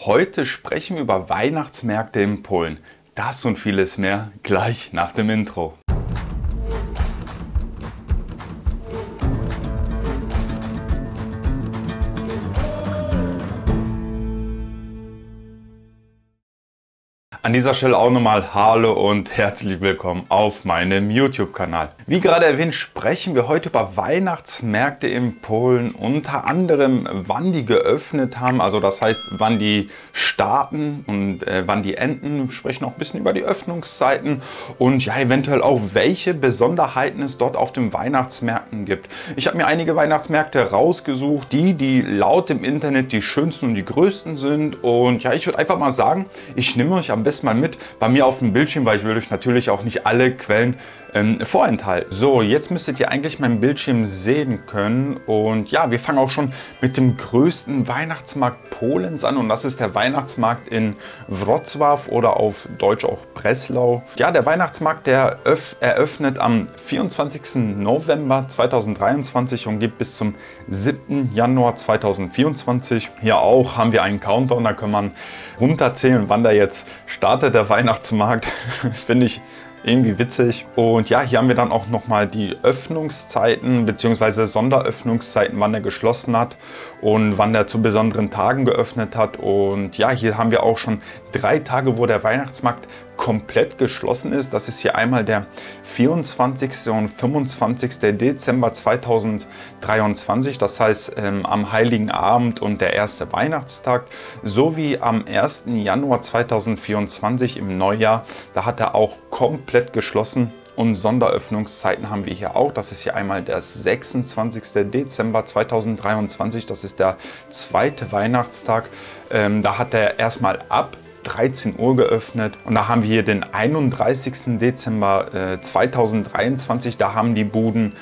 Heute sprechen wir über Weihnachtsmärkte in Polen. Das und vieles mehr gleich nach dem Intro. An dieser Stelle auch nochmal Hallo und herzlich willkommen auf meinem YouTube-Kanal. Wie gerade erwähnt, sprechen wir heute über Weihnachtsmärkte in Polen, unter anderem wann die geöffnet haben, also das heißt wann die starten und wann die enden. Wir sprechen auch ein bisschen über die Öffnungszeiten und ja eventuell auch welche Besonderheiten es dort auf den Weihnachtsmärkten gibt. Ich habe mir einige Weihnachtsmärkte rausgesucht, die laut im Internet die schönsten und die größten sind, und ja, ich würde einfach mal sagen, ich nehme euch am besten mal mit bei mir auf dem Bildschirm, weil ich will euch natürlich auch nicht alle Quellen vorenthalten. So, jetzt müsstet ihr eigentlich meinen Bildschirm sehen können, und ja, wir fangen auch schon mit dem größten Weihnachtsmarkt Polens an, und das ist der Weihnachtsmarkt in Wrocław oder auf Deutsch auch Breslau. Ja, der Weihnachtsmarkt, der eröffnet am 24. November 2023 und geht bis zum 7. Januar 2024. Hier auch haben wir einen Countdown, da kann man runterzählen, wann der jetzt startet, der Weihnachtsmarkt. Finde ich irgendwie witzig. Und ja, hier haben wir dann auch nochmal die Öffnungszeiten bzw. Sonderöffnungszeiten, wann er geschlossen hat und wann er zu besonderen Tagen geöffnet hat. Und ja, hier haben wir auch schon 3 Tage, wo der Weihnachtsmarkt komplett geschlossen ist. Das ist hier einmal der 24. und 25. Dezember 2023, das heißt am Heiligen Abend und der erste Weihnachtstag, sowie am 1. Januar 2024 im Neujahr. Da hat er auch komplett geschlossen. Und Sonderöffnungszeiten haben wir hier auch. Das ist hier einmal der 26. Dezember 2023, das ist der zweite Weihnachtstag. Da hat er erstmal ab 13 Uhr geöffnet, und da haben wir hier den 31. Dezember 2023, da haben die Buden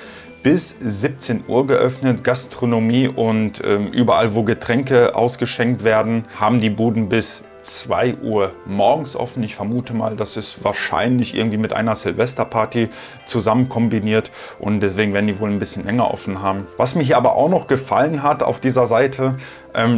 bis 17 Uhr geöffnet. Gastronomie und überall, wo Getränke ausgeschenkt werden, haben die Buden bis 2 Uhr morgens offen. Ich vermute mal, das ist wahrscheinlich irgendwie mit einer Silvesterparty zusammen kombiniert, und deswegen werden die wohl ein bisschen länger offen haben. Was mir hier aber auch noch gefallen hat auf dieser Seite,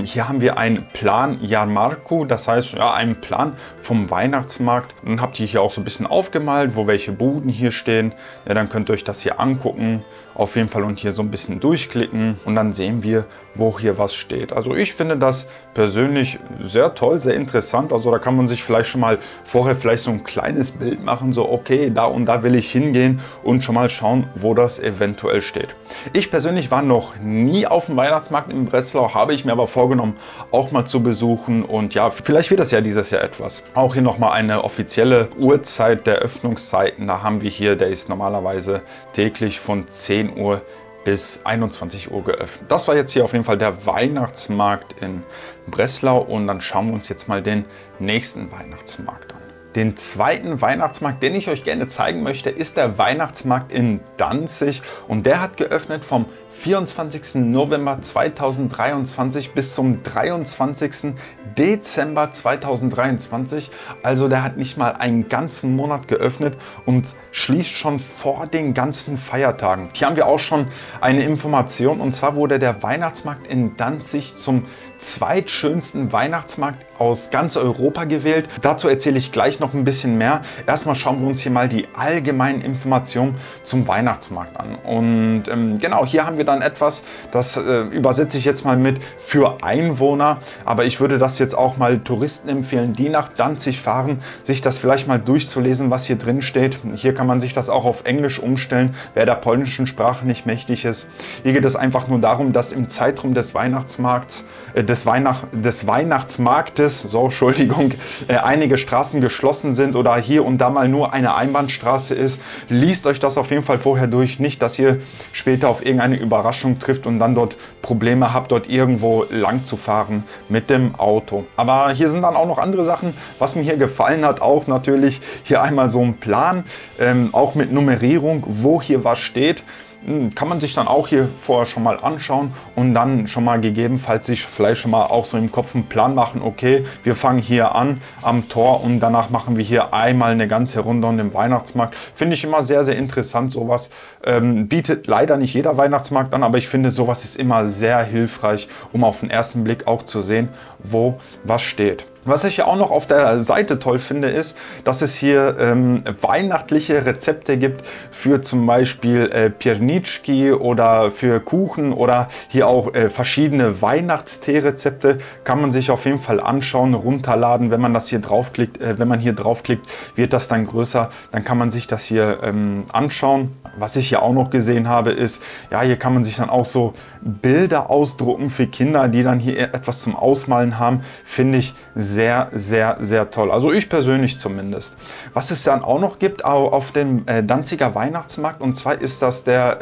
hier haben wir einen Plan Jarmarku, das heißt ja, einen Plan vom Weihnachtsmarkt. Dann habt ihr hier auch so ein bisschen aufgemalt, wo welche Buden hier stehen. Ja, dann könnt ihr euch das hier angucken, auf jeden Fall, und hier so ein bisschen durchklicken, und dann sehen wir, wo hier was steht. Also ich finde das persönlich sehr toll, sehr interessant. Also da kann man sich vielleicht schon mal vorher vielleicht so ein kleines Bild machen, so okay, da und da will ich hingehen, und schon mal schauen, wo das eventuell steht. Ich persönlich war noch nie auf dem Weihnachtsmarkt in Breslau, habe ich mir aber vorgenommen, auch mal zu besuchen, und ja, vielleicht wird das ja dieses Jahr etwas. Auch hier nochmal eine offizielle Uhrzeit der Öffnungszeiten. Da haben wir hier, der ist normalerweise täglich von 10 Uhr bis 21 Uhr geöffnet. Das war jetzt hier auf jeden Fall der Weihnachtsmarkt in Breslau, und dann schauen wir uns jetzt mal den nächsten Weihnachtsmarkt an. Den zweiten Weihnachtsmarkt, den ich euch gerne zeigen möchte, ist der Weihnachtsmarkt in Danzig, und der hat geöffnet vom 24. November 2023 bis zum 23. Dezember 2023. Also der hat nicht mal einen ganzen Monat geöffnet und schließt schon vor den ganzen Feiertagen. Hier haben wir auch schon eine Information, und zwar wurde der Weihnachtsmarkt in Danzig zum zweitschönsten Weihnachtsmarkt aus ganz Europa gewählt. Dazu erzähle ich gleich noch ein bisschen mehr. Erstmal schauen wir uns hier mal die allgemeinen Informationen zum Weihnachtsmarkt an. Und genau, hier haben wir dann etwas, das übersetze ich jetzt mal mit für Einwohner, aber ich würde das jetzt auch mal Touristen empfehlen, die nach Danzig fahren, sich das vielleicht mal durchzulesen, was hier drin steht. Hier kann man sich das auch auf Englisch umstellen, wer der polnischen Sprache nicht mächtig ist. Hier geht es einfach nur darum, dass im Zeitraum des Weihnachtsmarktes, so, Entschuldigung, einige Straßen geschlossen sind oder hier und da mal nur eine Einbahnstraße ist. Liest euch das auf jeden Fall vorher durch, nicht, dass ihr später auf irgendeine Überraschung trifft und dann dort Probleme habt, dort irgendwo lang zu fahren mit dem Auto. Aber hier sind dann auch noch andere Sachen, was mir hier gefallen hat, auch natürlich hier einmal so ein Plan, auch mit Nummerierung, wo hier was steht. kann man sich dann auch hier vorher schon mal anschauen und dann schon mal gegebenenfalls sich vielleicht schon mal auch so im Kopf einen Plan machen, okay, wir fangen hier an am Tor und danach machen wir hier einmal eine ganze Runde um den Weihnachtsmarkt. Finde ich immer sehr, sehr interessant. Sowas bietet leider nicht jeder Weihnachtsmarkt an, aber ich finde, sowas ist immer sehr hilfreich, um auf den ersten Blick auch zu sehen, wo was steht. Was ich ja auch noch auf der Seite toll finde, ist, dass es hier weihnachtliche Rezepte gibt für zum Beispiel Piernitschki oder für Kuchen oder hier auch verschiedene Weihnachtstee-Rezepte. Kann man sich auf jeden Fall anschauen, runterladen. Wenn man das hier draufklickt, wird das dann größer. Dann kann man sich das hier anschauen. Was ich hier auch noch gesehen habe, ist, ja, hier kann man sich dann auch so Bilder ausdrucken für Kinder, die dann hier etwas zum Ausmalen haben. Finde ich sehr, sehr, sehr toll. Also ich persönlich zumindest. Was es dann auch noch gibt auf dem Danziger Weihnachtsmarkt, und zwar ist das der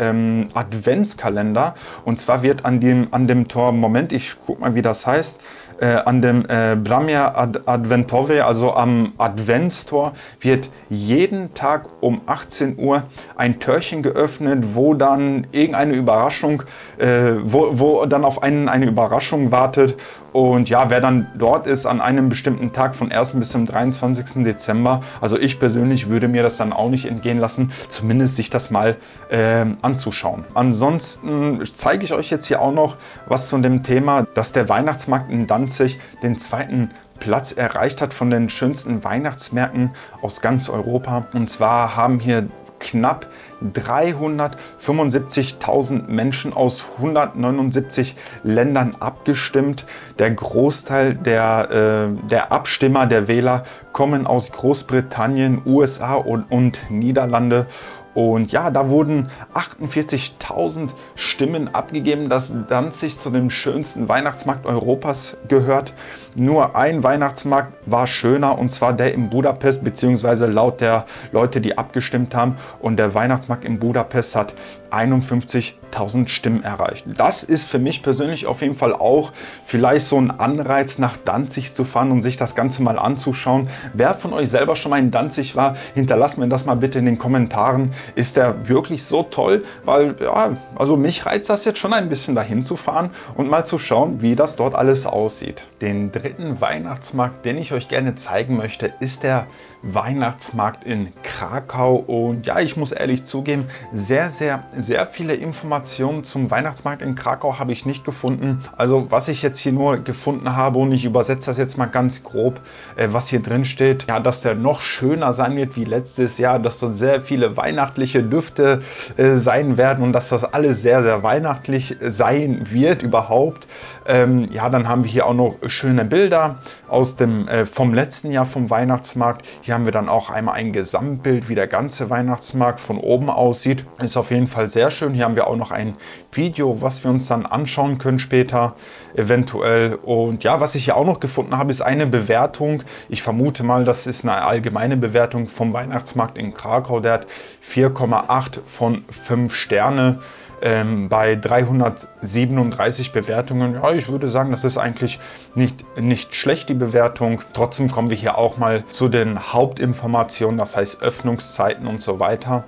Adventskalender. Und zwar wird an dem Tor, Moment, ich guck mal, wie das heißt, an dem Bramia Adventove, also am Adventstor, wird jeden Tag um 18 Uhr ein Türchen geöffnet, wo dann irgendeine Überraschung, wo dann auf einen eine Überraschung wartet. Und ja, wer dann dort ist an einem bestimmten Tag von 1. bis zum 23. Dezember, also ich persönlich würde mir das dann auch nicht entgehen lassen, zumindest sich das mal anzuschauen. Ansonsten zeige ich euch jetzt hier auch noch was zu dem Thema, dass der Weihnachtsmarkt in Danzig den zweiten Platz erreicht hat von den schönsten Weihnachtsmärkten aus ganz Europa. Und zwar haben hier knapp 375.000 Menschen aus 179 Ländern abgestimmt. Der Großteil der Abstimmer, der Wähler, kommen aus Großbritannien, USA und Niederlande. Und ja, da wurden 48.000 Stimmen abgegeben, dass Danzig zu dem schönsten Weihnachtsmarkt Europas gehört. Nur ein Weihnachtsmarkt war schöner, und zwar der in Budapest, beziehungsweise laut der Leute, die abgestimmt haben. Und der Weihnachtsmarkt in Budapest hat 51.000 Stimmen erreicht. Das ist für mich persönlich auf jeden Fall auch vielleicht so ein Anreiz, nach Danzig zu fahren und sich das Ganze mal anzuschauen. Wer von euch selber schon mal in Danzig war, hinterlasst mir das mal bitte in den Kommentaren. Ist der wirklich so toll? Weil, ja, also mich reizt das jetzt schon ein bisschen dahin zu fahren und mal zu schauen, wie das dort alles aussieht. Den dritten Weihnachtsmarkt, den ich euch gerne zeigen möchte, ist der Weihnachtsmarkt in Krakau. Und ja, ich muss ehrlich zugeben, sehr viele Informationen zum Weihnachtsmarkt in Krakau habe ich nicht gefunden. Also was ich jetzt hier nur gefunden habe, und ich übersetze das jetzt mal ganz grob, was hier drin steht, ja, dass der noch schöner sein wird wie letztes Jahr, dass so sehr viele weihnachtliche Düfte sein werden und dass das alles sehr weihnachtlich sein wird überhaupt. Ja, dann haben wir hier auch noch schöne Bilder aus vom letzten Jahr vom Weihnachtsmarkt. Hier haben wir dann auch einmal ein Gesamtbild, wie der ganze Weihnachtsmarkt von oben aussieht. Ist auf jeden Fall sehr schön. Hier haben wir auch noch ein Video, was wir uns dann anschauen können später eventuell. Und ja, was ich hier auch noch gefunden habe, ist eine Bewertung. Ich vermute mal, das ist eine allgemeine Bewertung vom Weihnachtsmarkt in Krakau. Der hat 4,8 von 5 Sterne. Bei 337 Bewertungen. Ja, ich würde sagen, das ist eigentlich nicht schlecht, die Bewertung. Trotzdem kommen wir hier auch mal zu den Hauptinformationen, das heißt Öffnungszeiten und so weiter.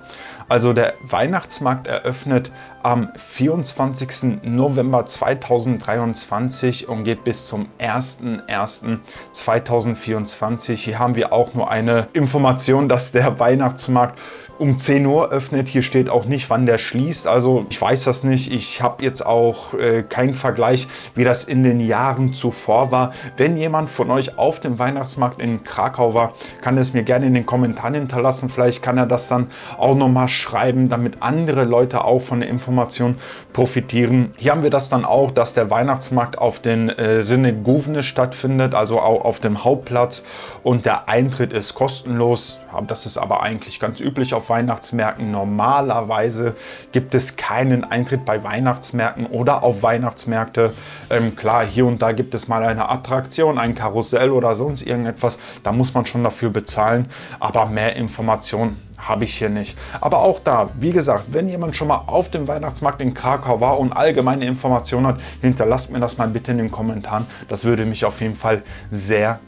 Also der Weihnachtsmarkt eröffnet am 24. November 2023 und geht bis zum 01.01.2024. Hier haben wir auch nur eine Information, dass der Weihnachtsmarkt um 10 Uhr öffnet. Hier steht auch nicht, wann der schließt. Also ich weiß das nicht. Ich habe jetzt auch keinen Vergleich, wie das in den Jahren zuvor war. Wenn jemand von euch auf dem Weihnachtsmarkt in Krakau war, kann es mir gerne in den Kommentaren hinterlassen. Vielleicht kann er das dann auch nochmal schreiben, damit andere Leute auch von der Information profitieren. Hier haben wir das dann auch, dass der Weihnachtsmarkt auf den Rynne stattfindet, also auch auf dem Hauptplatz, und der Eintritt ist kostenlos. Das ist aber eigentlich ganz üblich auf Weihnachtsmärkten. Normalerweise gibt es keinen Eintritt bei Weihnachtsmärkten oder auf Weihnachtsmärkte. Klar, hier und da gibt es mal eine Attraktion, ein Karussell oder sonst irgendetwas. Da muss man schon dafür bezahlen, aber mehr Informationen habe ich hier nicht. Aber auch da, wie gesagt, wenn jemand schon mal auf dem Weihnachtsmarkt in Krakau war und allgemeine Informationen hat, hinterlasst mir das mal bitte in den Kommentaren. Das würde mich auf jeden Fall sehr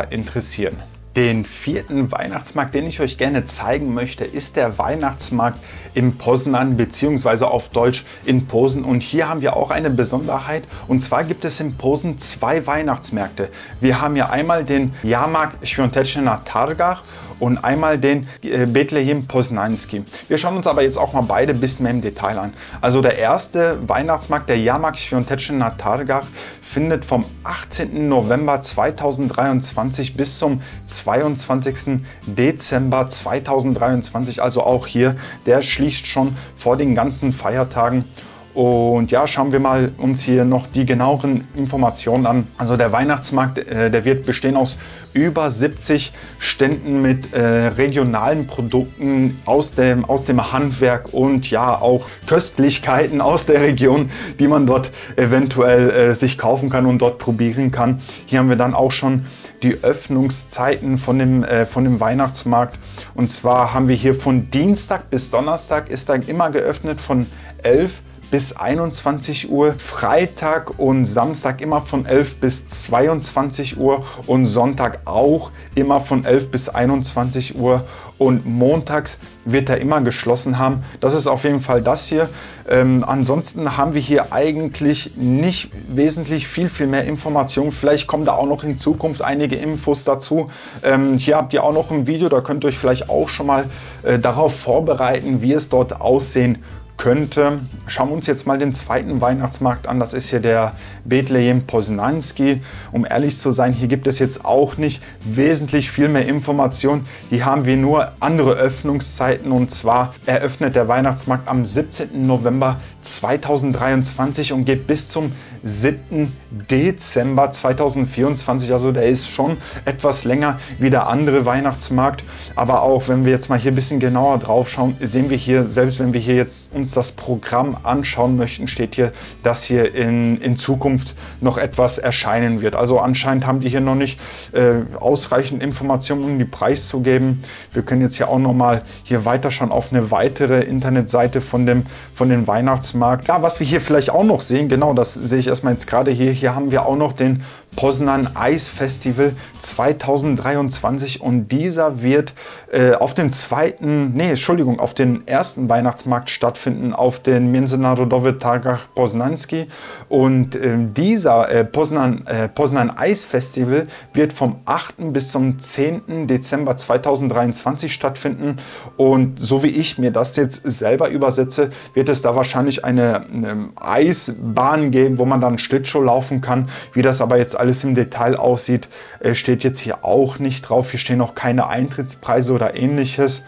interessieren. Den vierten Weihnachtsmarkt, den ich euch gerne zeigen möchte, ist der Weihnachtsmarkt in Poznań bzw. auf Deutsch in Posen. Und hier haben wir auch eine Besonderheit, und zwar gibt es in Posen zwei Weihnachtsmärkte. Wir haben hier einmal den Jahrmarkt Świąteczny na Targach und einmal den Bethlehem Poznański. Wir schauen uns aber jetzt auch mal beide ein bisschen mehr im Detail an. Also der erste Weihnachtsmarkt, der Jahrmarkt Świąteczny na Targach, findet vom 18. November 2023 bis zum 22. Dezember 2023, also auch hier, der schließt schon vor den ganzen Feiertagen. Und ja, schauen wir mal uns hier noch die genaueren Informationen an. Also der Weihnachtsmarkt, der wird bestehen aus über 70 Ständen mit regionalen Produkten aus dem Handwerk und ja auch Köstlichkeiten aus der Region, die man dort eventuell sich kaufen kann und dort probieren kann. Hier haben wir dann auch schon die Öffnungszeiten von dem Weihnachtsmarkt. Und zwar haben wir hier von Dienstag bis Donnerstag ist da immer geöffnet von 11 bis 21 Uhr, Freitag und Samstag immer von 11 bis 22 Uhr und Sonntag auch immer von 11 bis 21 Uhr und montags wird er immer geschlossen haben. Das ist auf jeden Fall das hier. Ansonsten haben wir hier eigentlich nicht wesentlich viel mehr Informationen. Vielleicht kommen da auch noch in Zukunft einige Infos dazu. Hier habt ihr auch noch ein Video, da könnt ihr euch vielleicht auch schon mal darauf vorbereiten, wie es dort aussehen könnte. Schauen wir uns jetzt mal den zweiten Weihnachtsmarkt an. Das ist hier der Bethlehem Poznański. Um ehrlich zu sein, hier gibt es jetzt auch nicht wesentlich viel mehr Informationen. Hier haben wir nur andere Öffnungszeiten, und zwar eröffnet der Weihnachtsmarkt am 17. November 2023 und geht bis zum 7. Dezember 2024. Also der ist schon etwas länger wie der andere Weihnachtsmarkt. Aber auch wenn wir jetzt mal hier ein bisschen genauer drauf schauen, sehen wir hier, selbst wenn wir hier jetzt uns das Programm anschauen möchten, steht hier, dass hier in Zukunft noch etwas erscheinen wird. Also anscheinend haben die hier noch nicht ausreichend Informationen, um den Preis zu geben. Wir können jetzt hier auch noch mal hier weiterschauen auf eine weitere Internetseite von dem Weihnachtsmarkt. Ja, was wir hier vielleicht auch noch sehen, genau, das sehe ich erstmal jetzt gerade hier. Hier haben wir auch noch den Poznań Ice Festival 2023 und dieser wird auf dem ersten Weihnachtsmarkt stattfinden, auf den Międzynarodowy Targach Poznański, und dieser Poznań Ice Festival wird vom 8. bis zum 10. Dezember 2023 stattfinden, und so wie ich mir das jetzt selber übersetze, wird es da wahrscheinlich eine Eisbahn geben, wo man dann Schlittschuh laufen kann. Wie das aber jetzt alles im Detail aussieht, steht jetzt hier auch nicht drauf. Hier stehen noch keine Eintrittspreise oder ähnliches.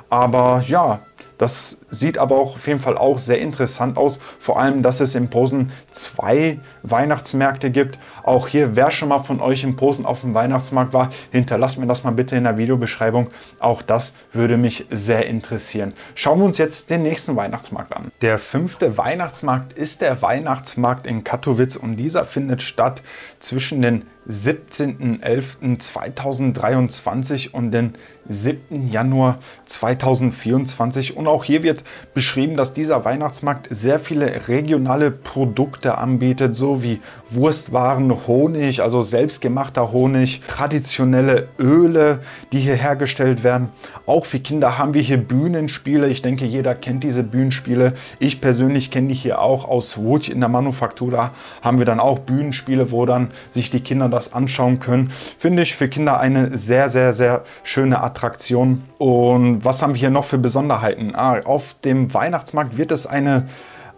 Aber ja, das sieht aber auch auf jeden Fall auch sehr interessant aus. Vor allem, dass es in Posen zwei Weihnachtsmärkte gibt. Auch hier, wer schon mal von euch in Posen auf dem Weihnachtsmarkt war, hinterlasst mir das mal bitte in der Videobeschreibung. Auch das würde mich sehr interessieren. Schauen wir uns jetzt den nächsten Weihnachtsmarkt an. Der fünfte Weihnachtsmarkt ist der Weihnachtsmarkt in Katowice, und dieser findet statt zwischen den 17.11.2023 und den 7. Januar 2024. Und auch hier wird beschrieben, dass dieser Weihnachtsmarkt sehr viele regionale Produkte anbietet, so wie Wurstwaren, Honig, also selbstgemachter Honig, traditionelle Öle, die hier hergestellt werden. Auch für Kinder haben wir hier Bühnenspiele. Ich denke, jeder kennt diese Bühnenspiele. Ich persönlich kenne die hier auch aus Łódź in der Manufaktura. Haben wir dann auch Bühnenspiele, wo dann sich die Kinder das anschauen können. Finde ich für Kinder eine sehr, sehr, sehr schöne Attraktion. Und was haben wir hier noch für Besonderheiten? Auf dem Weihnachtsmarkt wird es eine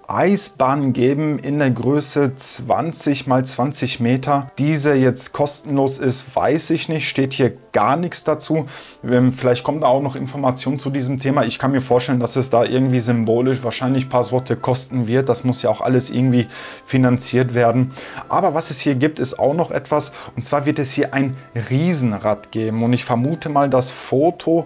Eisbahn geben in der Größe 20 x 20 Meter. Diese jetzt kostenlos ist, weiß ich nicht, steht hier gar nichts dazu. Vielleicht kommen da auch noch Informationen zu diesem Thema. Ich kann mir vorstellen, dass es da irgendwie symbolisch wahrscheinlich ein paar Sorte kosten wird. Das muss ja auch alles irgendwie finanziert werden. Aber was es hier gibt, ist auch noch etwas, und zwar wird es hier ein Riesenrad geben, und ich vermute mal, das Foto,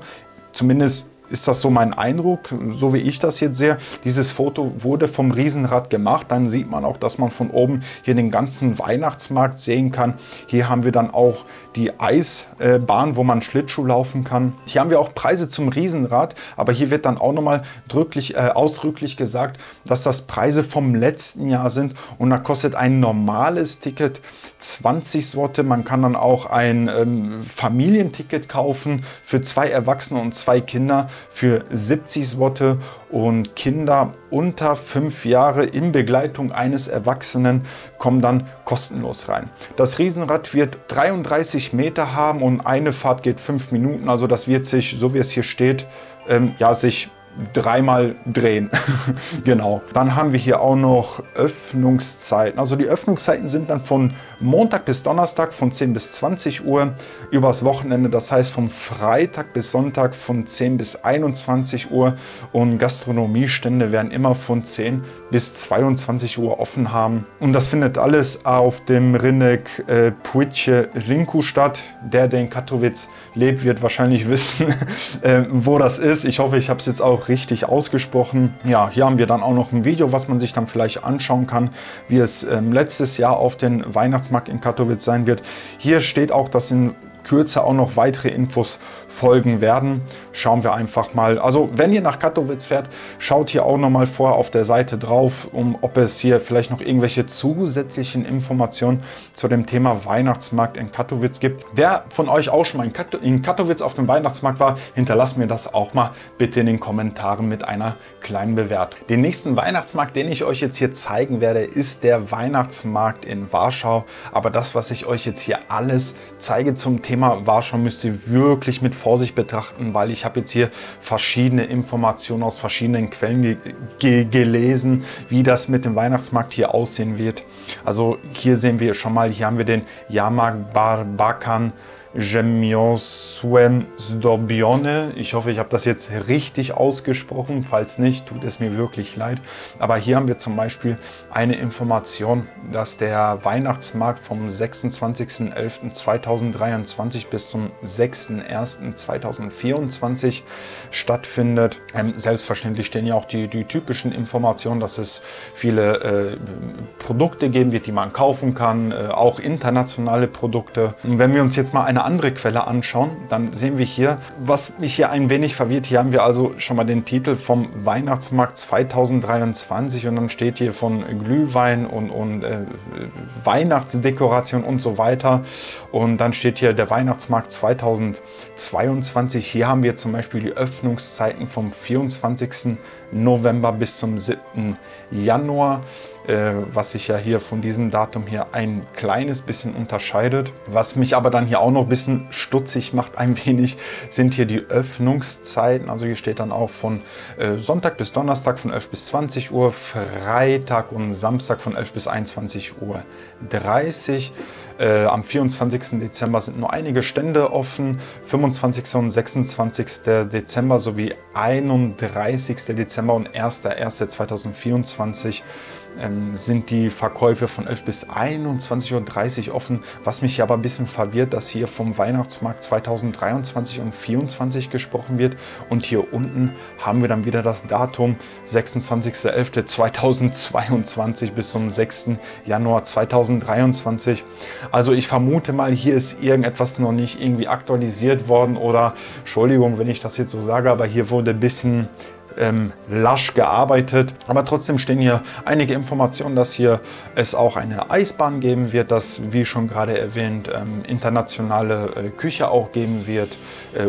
zumindest ist das so mein Eindruck, so wie ich das jetzt sehe. Dieses Foto wurde vom Riesenrad gemacht. Dann sieht man auch, dass man von oben hier den ganzen Weihnachtsmarkt sehen kann. Hier haben wir dann auch die Eisbahn, wo man Schlittschuh laufen kann. Hier haben wir auch Preise zum Riesenrad, aber hier wird dann auch nochmal ausdrücklich gesagt, dass das Preise vom letzten Jahr sind und da kostet ein normales Ticket 20 Zloty. Man kann dann auch ein Familienticket kaufen für 2 Erwachsene und 2 Kinder für 70 Zloty und Kinder unter 5 Jahre in Begleitung eines Erwachsenen kommen dann kostenlos rein. Das Riesenrad wird 33 Meter haben und eine Fahrt geht 5 Minuten, also das wird sich, so wie es hier steht, sich dreimal drehen. Genau. Dann haben wir hier auch noch Öffnungszeiten. Also die Öffnungszeiten sind dann von Montag bis Donnerstag von 10 bis 20 Uhr, übers Wochenende, das heißt vom Freitag bis Sonntag von 10 bis 21 Uhr und Gastronomiestände werden immer von 10 bis 22 Uhr offen haben. Und das findet alles auf dem Rynek Płycie Rynku statt. Der in Katowice lebt, wird wahrscheinlich wissen, wo das ist. Ich hoffe, ich habe es jetzt auch richtig ausgesprochen. Ja, hier haben wir dann auch noch ein Video, was man sich dann vielleicht anschauen kann, wie es letztes Jahr auf den Weihnachtsmarkt in Katowice sein wird. Hier steht auch, dass in Kürze auch noch weitere Infos folgen werden. Schauen wir einfach mal. Also wenn ihr nach Katowice fährt, schaut hier auch noch mal vorher auf der Seite drauf, ob es hier vielleicht noch irgendwelche zusätzlichen Informationen zu dem Thema Weihnachtsmarkt in Katowice gibt. Wer von euch auch schon mal in Katowice auf dem Weihnachtsmarkt war, hinterlasst mir das auch mal bitte in den Kommentaren mit einer kleinen Bewertung. Den nächsten Weihnachtsmarkt, den ich euch jetzt hier zeigen werde, ist der Weihnachtsmarkt in Warschau. Aber das, was ich euch jetzt hier alles zeige zum Thema Warschau, müsst ihr wirklich mit Vorsicht betrachten, weil ich habe jetzt hier verschiedene Informationen aus verschiedenen Quellen gelesen, wie das mit dem Weihnachtsmarkt hier aussehen wird. Also hier sehen wir schon mal, hier haben wir den Jarmark Barbakan Rzemiosłem Zdobione. Ich hoffe, ich habe das jetzt richtig ausgesprochen. Falls nicht, tut es mir wirklich leid. Aber hier haben wir zum Beispiel eine Information, dass der Weihnachtsmarkt vom 26.11.2023 bis zum 6.1.2024 stattfindet. Selbstverständlich stehen ja auch die typischen Informationen, dass es viele Produkte geben wird, die man kaufen kann, auch internationale Produkte. Und wenn wir uns jetzt mal eine andere Quelle anschauen, dann sehen wir hier, was mich hier ein wenig verwirrt. Hier haben wir also schon mal den Titel vom Weihnachtsmarkt 2023 und dann steht hier von Glühwein und Weihnachtsdekoration und so weiter. Und dann steht hier der Weihnachtsmarkt 2022. Hier haben wir zum Beispiel die Öffnungszeiten vom 24. November bis zum 7. Januar, was sich ja hier von diesem Datum hier ein kleines bisschen unterscheidet. Was mich aber dann hier auch noch ein bisschen stutzig macht, ein wenig, sind hier die Öffnungszeiten. Also hier steht dann auch von Sonntag bis Donnerstag von 11 bis 20 Uhr, Freitag und Samstag von 11 bis 21 Uhr 30. Am 24. Dezember sind nur einige Stände offen, 25. und 26. Dezember sowie 31. Dezember und 1.1.2024 sind die Verkäufe von 11 bis 21.30 Uhr offen. Was mich aber ein bisschen verwirrt, dass hier vom Weihnachtsmarkt 2023 und 2024 gesprochen wird. Und hier unten haben wir dann wieder das Datum 26.11.2022 bis zum 6. Januar 2023. Also ich vermute mal, hier ist irgendetwas noch nicht irgendwie aktualisiert worden oder, Entschuldigung, wenn ich das jetzt so sage, aber hier wurde ein bisschen lasch gearbeitet, aber trotzdem stehen hier einige Informationen, dass hier es auch eine Eisbahn geben wird, dass, wie schon gerade erwähnt, internationale Küche auch geben wird,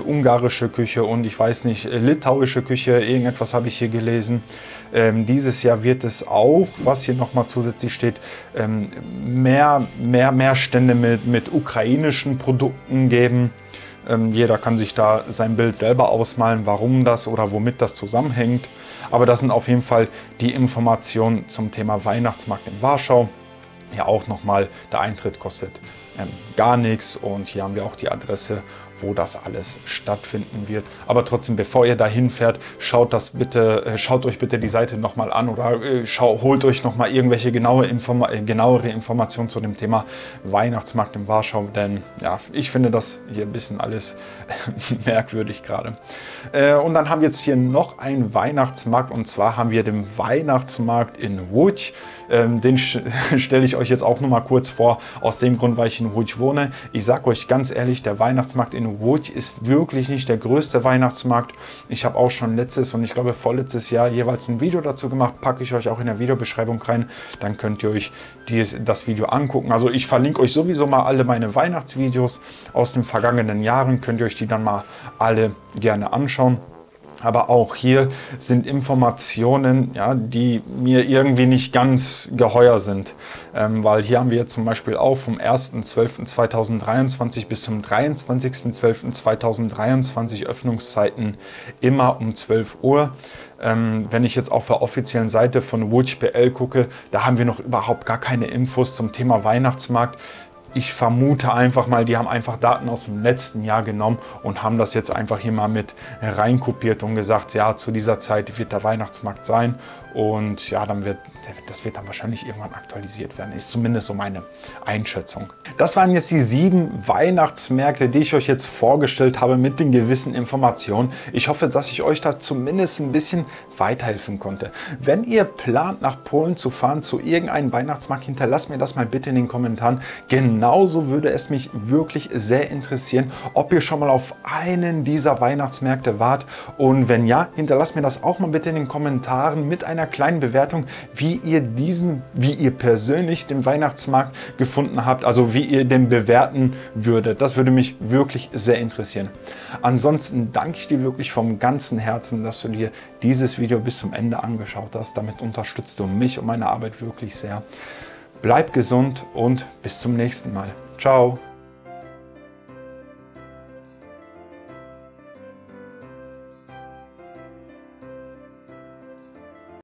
ungarische Küche und ich weiß nicht, litauische Küche, irgendetwas habe ich hier gelesen. Dieses Jahr wird es auch, was hier nochmal zusätzlich steht, mehr Stände mit ukrainischen Produkten geben. Jeder kann sich da sein Bild selber ausmalen, warum das oder womit das zusammenhängt. Aber das sind auf jeden Fall die Informationen zum Thema Weihnachtsmarkt in Warschau. Ja, auch nochmal, der Eintritt kostet gar nichts und hier haben wir auch die Adresse, wo das alles stattfinden wird. Aber trotzdem, bevor ihr dahin fährt, schaut euch bitte die Seite nochmal an oder holt euch nochmal irgendwelche genauere Informationen zu dem Thema Weihnachtsmarkt in Warschau, denn ja, ich finde das hier ein bisschen alles merkwürdig gerade. Und dann haben wir jetzt hier noch einen Weihnachtsmarkt und zwar haben wir den Weihnachtsmarkt in Łódź. Den stelle ich euch jetzt auch noch mal kurz vor, aus dem Grund, weil ich ihn in Łódź wohne. Ich sage euch ganz ehrlich, der Weihnachtsmarkt in Łódź ist wirklich nicht der größte Weihnachtsmarkt. Ich habe auch schon letztes und ich glaube vorletztes Jahr jeweils ein Video dazu gemacht, packe ich euch auch in der Videobeschreibung rein. Dann könnt ihr euch das Video angucken. Also ich verlinke euch sowieso mal alle meine Weihnachtsvideos aus den vergangenen Jahren. Könnt ihr euch die dann mal alle gerne anschauen. Aber auch hier sind Informationen, ja, die mir irgendwie nicht ganz geheuer sind. Weil hier haben wir jetzt zum Beispiel auch vom 1.12.2023 bis zum 23.12.2023 Öffnungszeiten immer um 12 Uhr. Wenn ich jetzt auf der offiziellen Seite von Łódź.pl gucke, da haben wir noch überhaupt gar keine Infos zum Thema Weihnachtsmarkt. Ich vermute einfach mal, die haben einfach Daten aus dem letzten Jahr genommen und haben das jetzt einfach hier mal mit reinkopiert und gesagt, ja, zu dieser Zeit wird der Weihnachtsmarkt sein und ja, das wird dann wahrscheinlich irgendwann aktualisiert werden. Ist zumindest so meine Einschätzung. Das waren jetzt die 7 Weihnachtsmärkte, die ich euch jetzt vorgestellt habe mit den gewissen Informationen. Ich hoffe, dass ich euch da zumindest ein bisschen weiterhelfen konnte. Wenn ihr plant, nach Polen zu fahren, zu irgendeinem Weihnachtsmarkt, hinterlasst mir das mal bitte in den Kommentaren. Genauso würde es mich wirklich sehr interessieren, ob ihr schon mal auf einen dieser Weihnachtsmärkte wart. Und wenn ja, hinterlasst mir das auch mal bitte in den Kommentaren mit einer kleinen Bewertung, wie ihr persönlich den Weihnachtsmarkt gefunden habt, also wie ihr den bewerten würdet. Das würde mich wirklich sehr interessieren. Ansonsten danke ich dir wirklich vom ganzen Herzen, dass du dir dieses Video bis zum Ende angeschaut hast. Damit unterstützt du mich und meine Arbeit wirklich sehr. Bleib gesund und bis zum nächsten Mal. Ciao!